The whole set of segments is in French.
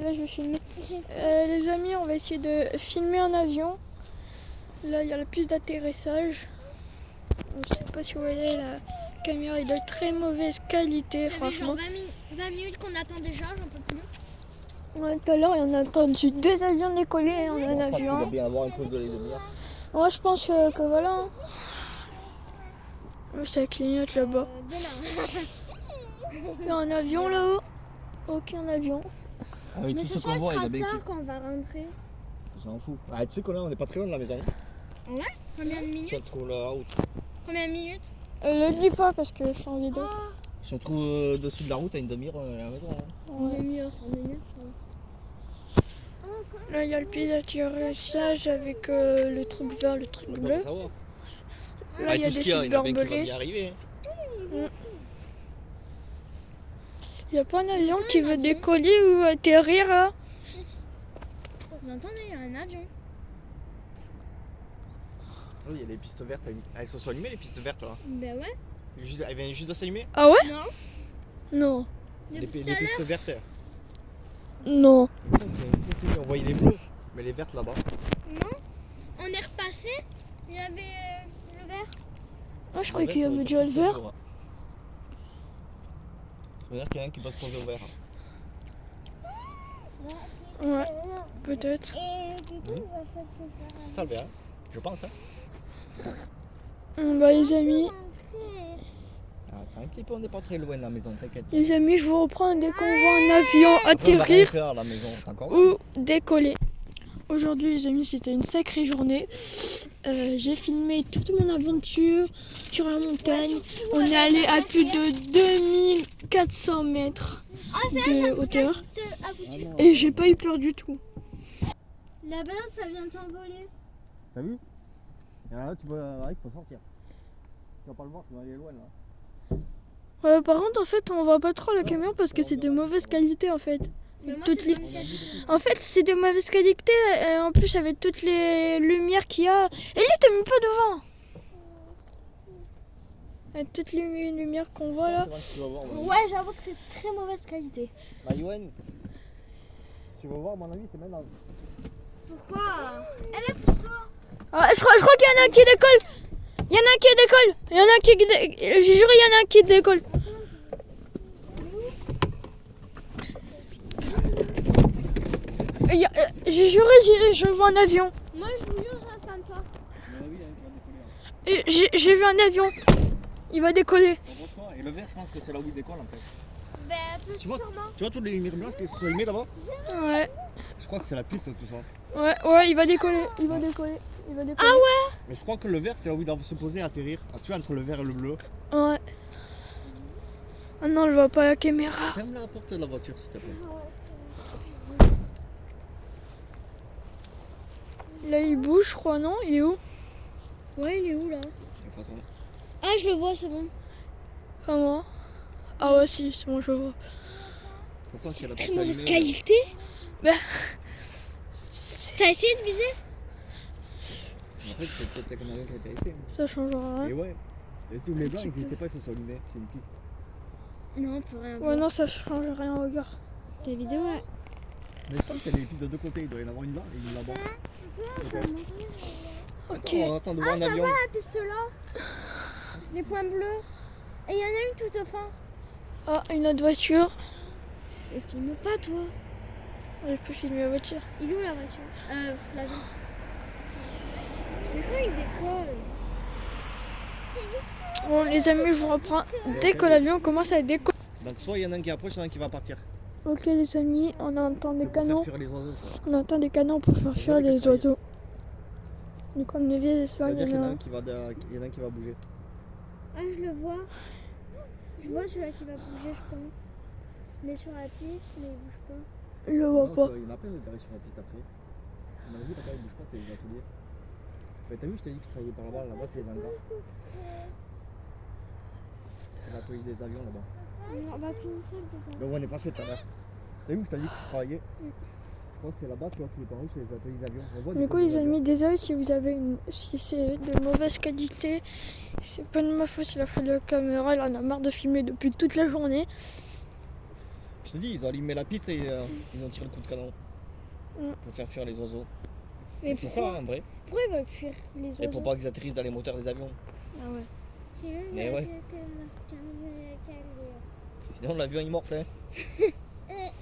là je vais filmer. Les amis, on va essayer de filmer un avion. Là il y a la piste d'atterrissage. Je ne sais pas si vous voyez, la caméra est de très mauvaise qualité, franchement. Ça fait genre 20 minutes qu'on attend déjà, j'en peux plus. Ouais, tout à l'heure, on a entendu deux avions décoller en un Je pense qu'il avion. doit bien avoir un truc de les demi-heure. Ouais, je pense que voilà. Hein. Ça clignote là-bas. Il y a un avion là-haut. Aucun avion. Ah oui, Mais tout ce ce soir, qu'on il voit, il sera a bien tard écrit. quand on va rentrer. On s'en fout. Ah, tu sais qu'on on n'est pas très loin de la maison. Ouais. Combien de minutes? Si on trouve la route. Combien de minutes? Le dis pas parce que je suis en vidéo. Si on trouve dessus de la route, à une demi-heure à la maison. Hein. Ouais. Demi-heure, en minutes. Là, il y a le pied d'atterrissage avec le truc vert, le truc On peut bleu. pas savoir. Là, il y a tout ce des qu'il y a, fils il y en a bien qui va barbelés. bien arriver. Hein. Il n'y a pas un avion qui veut décoller ou atterrir là? Vous entendez, il y a un avion. Oui, il y a les pistes vertes. Elles se sont allumées les pistes vertes là. Ben ouais. Elles viennent juste de s'allumer. Ah ouais? Non. Non. Les Depuis tout pistes à l'heure. vertes. Non. Il me semble qu'il y a une piste, on voyait les bleus, mais les vertes là-bas. Non. On est repassé. Il y avait le vert. Moi, je croyais qu'il y avait déjà le vert. Ça veut dire qu'il y en a un qui va se poser au vert. Ouais, peut-être. Et du coup, ça se C'est ça le vert, je pense. Hein. Bah, les amis, Attends un petit peu, on n'est pas très loin de la maison, t'inquiète. je vous reprends dès qu'on voit un avion Après, on va rien atterrir faire à la maison, t'as encore ou décoller. Aujourd'hui, les amis, c'était une sacrée journée. J'ai filmé toute mon aventure sur la montagne. On est allé à plus de 2400 mètres de hauteur. Et j'ai pas eu peur du tout. Là-bas, ça vient de s'envoler. T'as vu? Et là, tu vois, il faut sortir. Tu vas pas le voir, tu vas aller loin là. Par contre, en fait, on voit pas trop la caméra parce que c'est de mauvaise qualité en fait. Mais moi, Toutes c'est les- bonne qualité. En fait, c'est de mauvaise qualité. En plus, avec toutes les lumières qu'il y a. Et là, t'as mis pas devant. Avec toutes les lumières qu'on voit là. Tu vas voir, Ouais, j'avoue que c'est très mauvaise qualité. Bah, Yoann, si tu vas voir, à mon avis, c'est maintenant. Pourquoi? Elle est pousse-toi. Ah, je crois qu'il y en a un qui décolle. Il y en a un qui décolle. Il y en a un qui j'ai juré, il y en a un qui décolle. J'ai juré, je vois un avion. Moi, je vous jure, je reste comme ça. À mon avis, il va décoller. Et j'ai vu un avion. Il va décoller. Et le vert, je pense que c'est là où il décolle en fait. Ben, peut-être Tu vois, sûrement. tu vois toutes les lumières blanches qui se sont allumées là-bas? Ouais, Je crois que c'est la piste tout ça. ouais, il va décoller. Il va décoller. Il va décoller. Ah ouais? Mais je crois que le vert, c'est là où il doit se poser et atterrir. Ah, tu vois, entre le vert et le bleu. Ouais. Ah non, je vois pas la caméra. Ferme la porte de la voiture s'il te plaît. Là, il bouge, je crois, non? Il est où? Ouais, il est où là? De toute façon. Ah, je le vois, c'est bon. Pas moi. Ah ouais, si, c'est bon, je le vois. De toute façon, si elle a pas Très mauvaise allumé, qualité. Bah. T'as essayé de viser? Après, c'est peut-être qu'on a rien qui a été ici. Ça changera Et rien. ouais. Et tous les blancs, petit ils n'étaient pas, ils se sont allumés. C'est une piste. Non, on peut rien Ouais, voir. non, ça change rien, regarde. Ta vidéo, ouais. Mais je pense qu'il y a des pistes de deux côtés. Il doit y en avoir une là et une là-bas. Ok. On attend de voir un avion. La piste là. Les points bleus. Et il y en a une tout au fond. Ah, une autre voiture. Et filme pas, toi. Je peux filmer la voiture. Il est où la voiture? L'avion. Mais quand il décolle? Bon, les amis, je vous reprends dès que l'avion commence à décoller. Donc, soit il y en a un qui approche, soit un qui va partir. Ok, les amis, on entend des C'est pour faire canons. fuir les oiseaux, ça. On entend des canons pour faire fuir les oiseaux. Du coup, on est vieux, Ça veut dire il qu'il y y en en a a un. un qui va, il y en a un qui va bouger. Ah, je le vois. Je vois celui-là qui va bouger, je pense. Mais sur la piste, mais il bouge pas. Je le vois Non, pas. il y en a plein de garés sur la piste après. On a vu là-bas, il bouge pas, c'est les ateliers. Mais t'as vu, je t'ai dit que je travaillais par là-bas. Là-bas, c'est les hangars. C'est l'atelier des avions là-bas. On va finir ça, c'est ça. Donc, on est passé tout à l'heure. T'as vu, je t'ai dit que je travaillais. Je pense que c'est là-bas, tu vois, qui est par où, c'est les ateliers d'avions. On voit des Du coup, photos les d'avions. amis, désolé si vous avez si c'est de mauvaise qualité. C'est pas de ma faute, c'est la faute de la caméra. Elle en a marre de filmer depuis toute la journée. Je te dis, ils ont allumé la piste et ils ont tiré le coup de canon. Mm. Pour faire fuir les oiseaux. Mais C'est ça en vrai. Pourquoi ils veulent fuir les oiseaux? Et pour pas qu'ils atterrissent dans les moteurs des avions. Ah ouais. Sinon, Mais ouais. Sinon l'avion il morfle. Et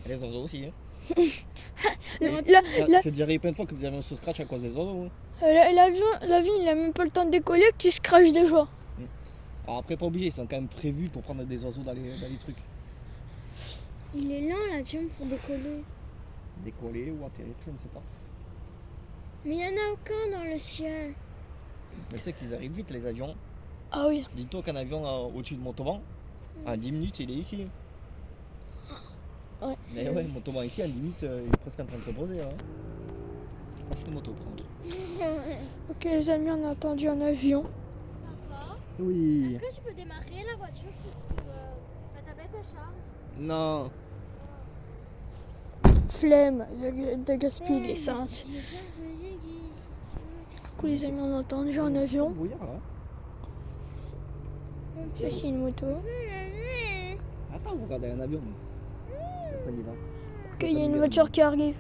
les oiseaux aussi. Hein. C'est déjà arrivé plein de fois que des avions se scratchent à cause des oiseaux. Hein. L'avion, il a même pas le temps de décoller qu'il se crache déjà. Alors après pas obligé, ils sont quand même prévus pour prendre des oiseaux dans les trucs. Il est lent l'avion pour décoller. Décoller ou atterrir, je ne sais pas. Mais il n'y en a aucun dans le ciel. Mais tu sais qu'ils arrivent vite les avions. Ah oui. Dis-toi qu'un avion au-dessus de Montauban, en 10 minutes il est ici. Ouais. Mais ouais, Montauban ici, en 10 minutes il est presque en train de se poser. Hein. Ah, c'est une moto par contre. Ok les amis, on a attendu un avion. Papa, Oui. est-ce que tu peux démarrer la voiture pour que ma tablette elle charge? Non. Flemme de gaspiller l'essence. Du coup les amis, on a attendu un avion. Brouillard là. Ça c'est une moto. Attends, vous regardez un avion. On y va. Ok, il y a une voiture qui arrive.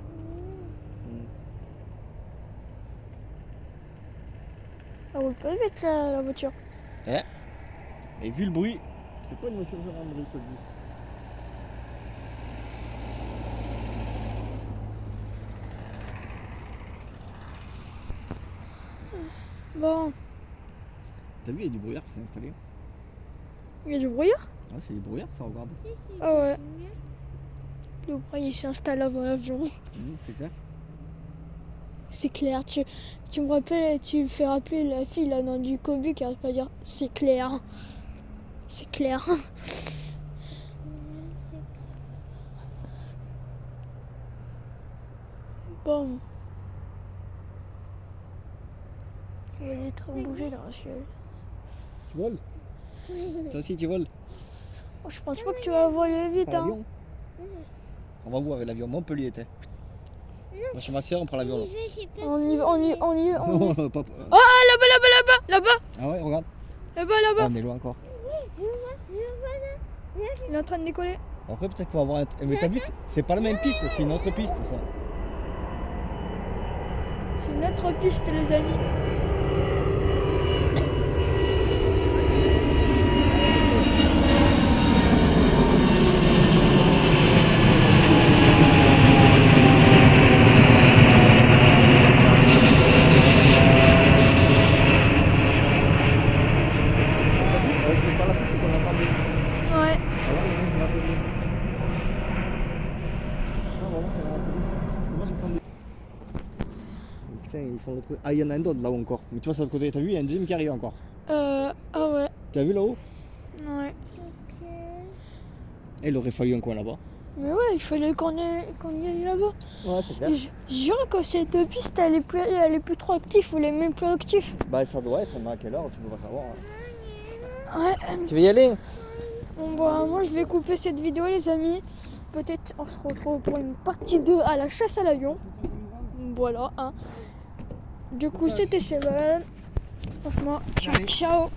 Elle roule pas vite la voiture. Et vu le bruit, c'est pas une voiture genre un bruit, je te le dis. Bon, T'as vu, il y a du brouillard qui s'est installé. il y a du brouillard. Ah, c'est du brouillard, ça, regarde. Ah ouais. Le brouillard il s'installe avant l'avion. C'est clair. C'est clair, tu me rappelles, tu me fais rappeler la fille là dans du Kobu qui arrête pas de dire c'est clair. C'est clair. Bon. Tu vas des trucs bouger dans le ciel. Tu voles. Toi aussi, tu voles. Oh, je pense pas que tu vas voler vite Prends hein. l'avion. On va où avec l'avion? Montpellier, t'es. Moi, chez ma soeur, on prend l'avion là. On y va. Non, pas. Ah là-bas. Ah ouais, regarde. Là-bas. Ah, on est loin encore. Il est en train de décoller. Après, peut-être qu'on va avoir un. Mais t'as vu, c'est pas la même piste, c'est une autre piste, ça. C'est notre piste les amis. T'as vu, c'est pas la piste qu'on attendait. Ouais. Alors, il y en a un qui va atterrir. Non, vraiment, il y en a un qui va atterrir. Moi, j'attendais. Putain, ils font l'autre côté. Ah, il y en a un d'autre là-haut encore. Mais tu vois, sur l'autre côté, t'as vu, il y a un deuxième qui arrive encore. Ah ouais. T'as vu là-haut? Ouais. Et il aurait fallu un coin là-bas. Mais ouais, il fallait qu'on y aille là-bas. Ouais, c'est clair. Je jure que cette piste, elle est plus trop active, ou elle est même plus active. Bah, ça doit être, mais à quelle heure, tu peux pas savoir. Ouais. Tu veux y aller? Bon bah moi je vais couper cette vidéo les amis. Peut-être on se retrouve pour une partie 2 à la chasse à l'avion. Voilà hein. Du coup c'était Seven. Franchement, ciao Allez. ciao.